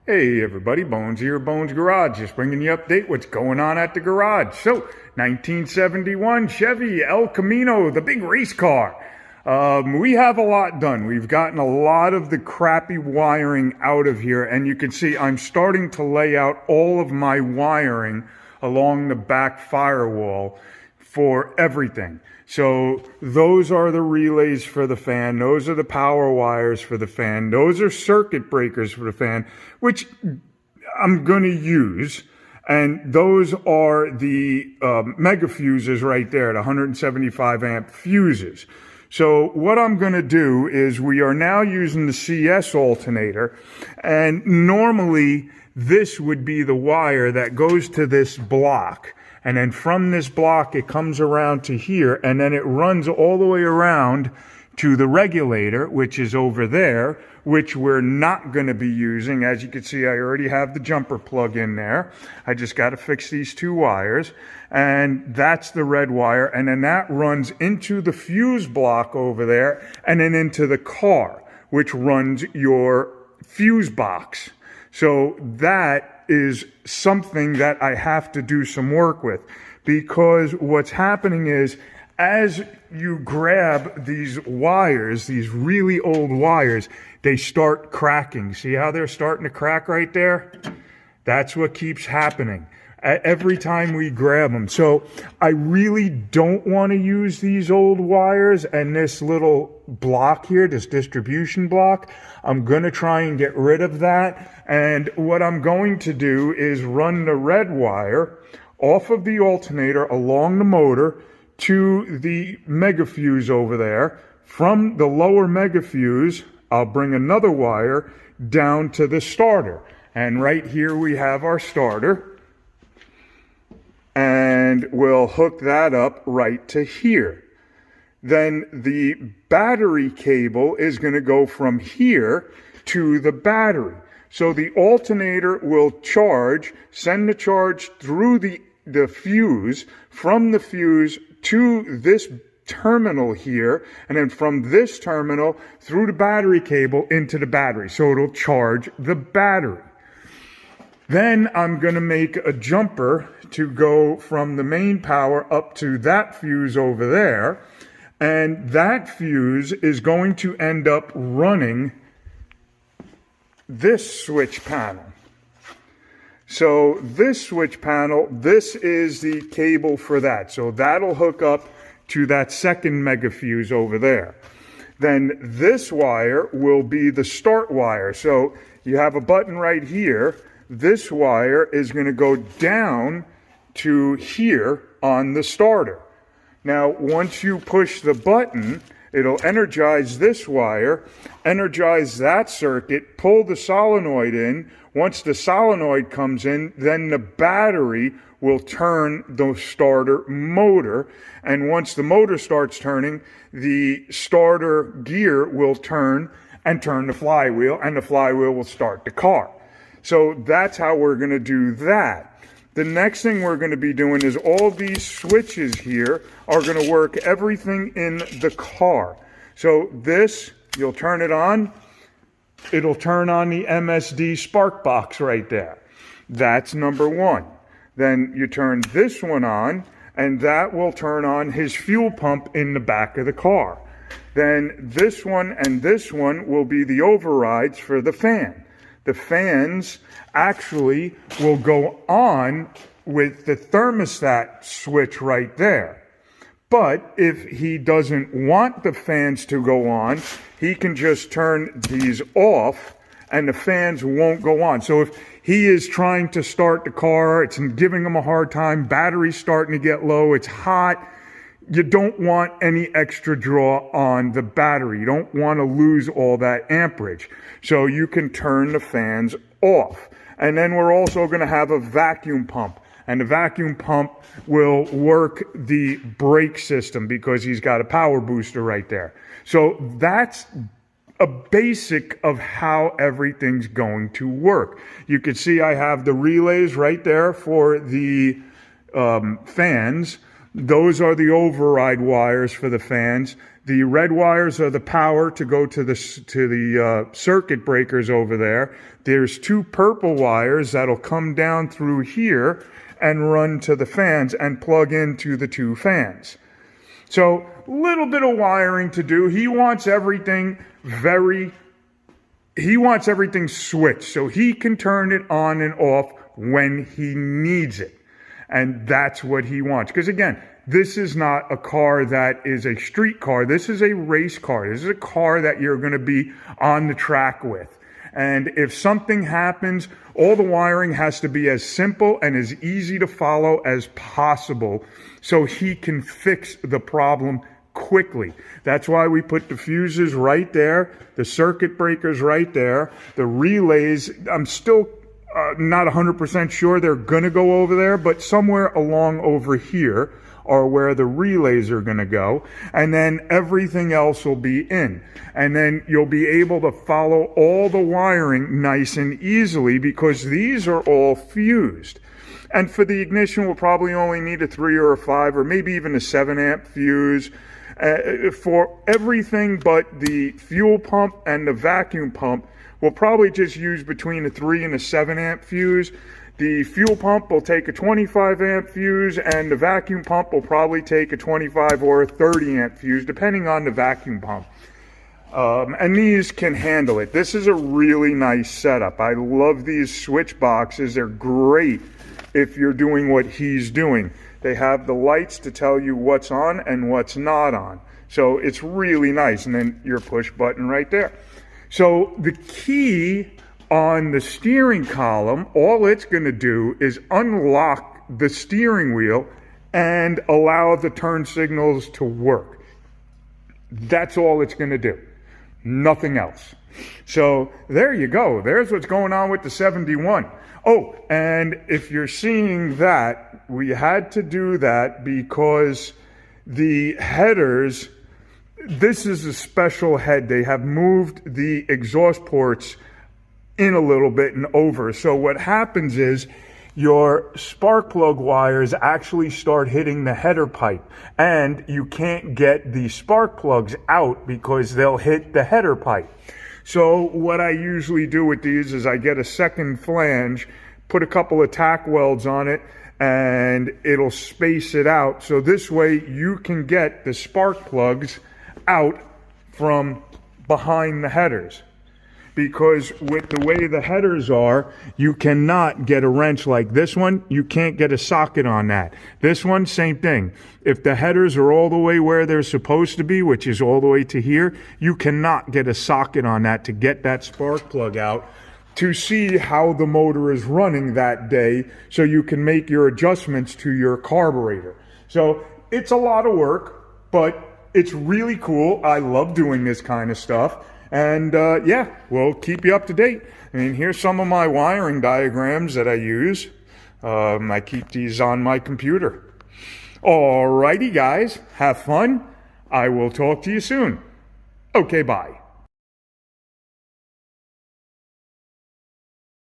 Hey everybody, Bones here, Bones Garage, just bringing you update what's going on at the garage. So, 1971 Chevy ElCamino, the big race car. We have a lot done. We've gotten a lot of the crappy wiring out of here, and you can see I'm starting to lay out all of my wiring along the back firewall for everything. So those are the relays for the fan. Those are the power wires for the fan. Those are circuit breakers for the fan, which I'm going to use. And those are the mega fuses right there, the 175 amp fuses. So what I'm going to do is we are now using the CS alternator. And normally this would be the wire that goes to this block. And then from this block, it comes around to here, and then it runs all the way around to the regulator, which is over there, which we're not going to be using. As you can see, I already have the jumper plug in there. I just got to fix these two wires, and that's the red wire. And then that runs into the fuse block over there, and then into the car, which runs your fuse box. So that is something that I have to do some work with, because what's happening is as you grab these wires, these really old wires, they start cracking. See how they're starting to crack right there? That's what keeps happening every time we grab them. So I really don't want to use these old wires and this little block here, this distribution block. I'm going to try and get rid of that. And what I'm going to do is run the red wire off of the alternator along the motor to the mega fuse over there. From the lower mega fuse, I'll bring another wire down to the starter. And right here we have our starter. And we'll hook that up right to here. Then the battery cable is going to go from here to the battery. So the alternator will charge, send the charge through the fuse, from the fuse to this terminal here, and then from this terminal through the battery cable into the battery. So it'll charge the battery. Then I'm going to make a jumper to go from the main power up to that fuse over there. And that fuse is going to end up running this switch panel. So this switch panel, this is the cable for that. So that'll hook up to that second mega fuse over there. Then this wire will be the start wire. So you have a button right here. This wire is going to go down to here on the starter. Now, once you push the button, it'll energize this wire, energize that circuit, pull the solenoid in. Once the solenoid comes in, then the battery will turn the starter motor. And once the motor starts turning, the starter gear will turn and turn the flywheel, and the flywheel will start the car. So that's how we're going to do that. The next thing we're going to be doing is all these switches here are going to work everything in the car. So this, you'll turn it on. It'll turn on the MSD spark box right there. That's number one. Then you turn this one on, and that will turn on his fuel pump in the back of the car. Then this one and this one will be the overrides for the fan. The fans actually will go on with the thermostat switch right there. But if he doesn't want the fans to go on, he can just turn these off and the fans won't go on. So if he is trying to start the car, it's giving him a hard time, battery's starting to get low, it's hot, you don't want any extra draw on the battery. You don't want to lose all that amperage. So you can turn the fans off. And then we're also going to have a vacuum pump. And the vacuum pump will work the brake system because he's got a power booster right there. So that's a basic of how everything's going to work. You can see I have the relays right there for the fans. Those are the override wires for the fans. The red wires are the power to go to the circuit breakers over there. There's 2 purple wires that'll come down through here and run to the fans and plug into the 2 fans. So, little bit of wiring to do. He wants everything switched so he can turn it on and off when he needs it. And that's what he wants. Because again, this is not a car that is a street car. This is a race car. This is a car that you're going to be on the track with. And if something happens, all the wiring has to be as simple and as easy to follow as possible so he can fix the problem quickly. That's why we put the fuses right there, the circuit breakers right there, the relays. I'm still not 100% sure they're going to go over there, but somewhere along over here are where the relays are going to go. And then everything else will be in. And then you'll be able to follow all the wiring nice and easily because these are all fused. And for the ignition, we'll probably only need a 3 or a 5 or maybe even a 7 amp fuse. For everything but the fuel pump and the vacuum pump, we'll probably just use between a 3 and a 7 amp fuse. The fuel pump will take a 25 amp fuse and the vacuum pump will probably take a 25 or a 30 amp fuse depending on the vacuum pump. And these can handle it. This is a really nice setup. I love these switch boxes. They're great if you're doing what he's doing. They have the lights to tell you what's on and what's not on. So it's really nice. And then your push button right there. So the key on the steering column, all it's going to do is unlock the steering wheel and allow the turn signals to work. That's all it's going to do. Nothing else. So there you go. There's what's going on with the 71. Oh, and if you're seeing that, we had to do that because the headers, this is a special head. They have moved the exhaust ports in a little bit and over. So what happens is your spark plug wires actually start hitting the header pipe and you can't get the spark plugs out because they'll hit the header pipe. So what I usually do with these is I get a second flange, put a couple of tack welds on it, and it'll space it out. So this way you can get the spark plugs out from behind the headers. Because with the way the headers are, you cannot get a wrench like this one. You can't get a socket on that. This one, same thing. If the headers are all the way where they're supposed to be, which is all the way to here, you cannot get a socket on that to get that spark plug out to see how the motor is running that day so you can make your adjustments to your carburetor. So it's a lot of work, but it's really cool. I love doing this kind of stuff. And yeah, we'll keep you up to date. I mean, here's some of my wiring diagrams that I use. I keep these on my computer. Alrighty, guys, have fun. I will talk to you soon. Okay, bye.